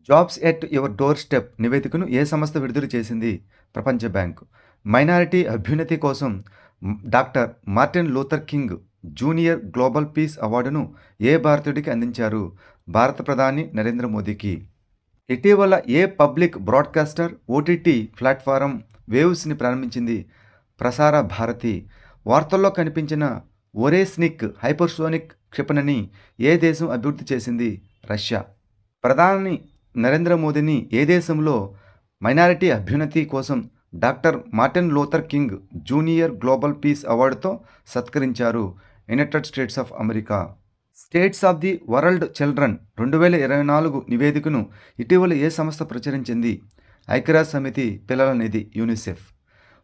Jobs at your door step నివేదికను ఏ సంస్థ విడుదల చేసింది? ప్రపంచ బ్యాంకు. మైనారిటీ అభ్యున్నతి కోసం doctor Martin Luther King junior global piece అవార్డును ఏ భారతీయుడికి అందించారు? భారత ప్రధాని నరేంద్ర మోదీకి. ఇటీవల ఏ పబ్లిక్ బ్రాడ్కాస్టర్ ఓటీటీ ప్లాట్ఫారం వేవ్స్ని ప్రారంభించింది? ప్రసార భారతి. వార్తల్లో కనిపించిన ఒరేస్నిక్ హైపర్సోనిక్ క్షిపణిని ఏ దేశం అభివృద్ధి చేసింది? రష్యా. ప్రధాని నరేంద్ర మోదీని ఏ దేశంలో మైనారిటీ అభ్యున్నతి కోసం doctor Martin Luther King junior global peace అవార్డుతో సత్కరించారు? United States of America. States of the world children 2024 నివేదికను ఇటీవల ఏ సంస్థ ప్రచురించింది? ఐక్యరాజ్య సమితి పిల్లల నిధి యూనిసెఫ్.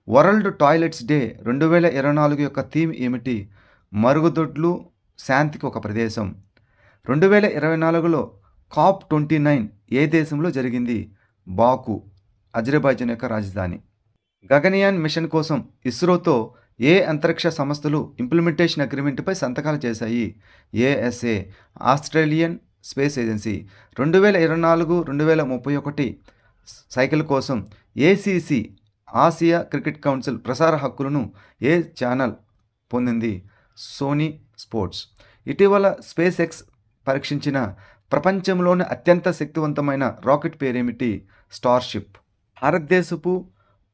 వరల్డ్ టాయిలెట్స్ డే 2024 యొక్క థీమ్ ఏమిటి? మరుగుదొడ్లు, శాంతికి ఒక ప్రదేశం. 2024లో COP29 ఏ దేశంలో జరిగింది? బాకు, అజర్బైజాన్ యొక్క రాజధాని. గగనయాన్ మిషన్ కోసం ఇస్రోతో ఏ అంతరిక్ష సంస్థలు ఇంప్లిమెంటేషన్ అగ్రిమెంట్పై సంతకాలు చేశాయి? ASA, Australian space agency. 2024-2031 cycle కోసం ఏసీసీ ఆసియా క్రికెట్ కౌన్సిల్ ప్రసార హక్కులను ఏ ఛానల్ పొందింది? Sony sports. ఇటీవల స్పేస్ ఎక్స్ పరీక్షించిన ప్రపంచంలోని అత్యంత శక్తివంతమైన రాకెట్ పేరేమిటి? స్టార్షిప్. భారతదేశపు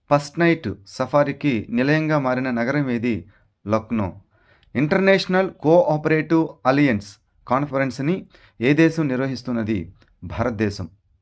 ఫస్ట్ నైట్ సఫారీకి నిలయంగా మారిన నగరం ఏది? లక్నో. ఇంటర్నేషనల్ కోఆపరేటివ్ అలయన్స్ కాన్ఫరెన్స్ని ఏ దేశం నిర్వహిస్తున్నది? భారతదేశం.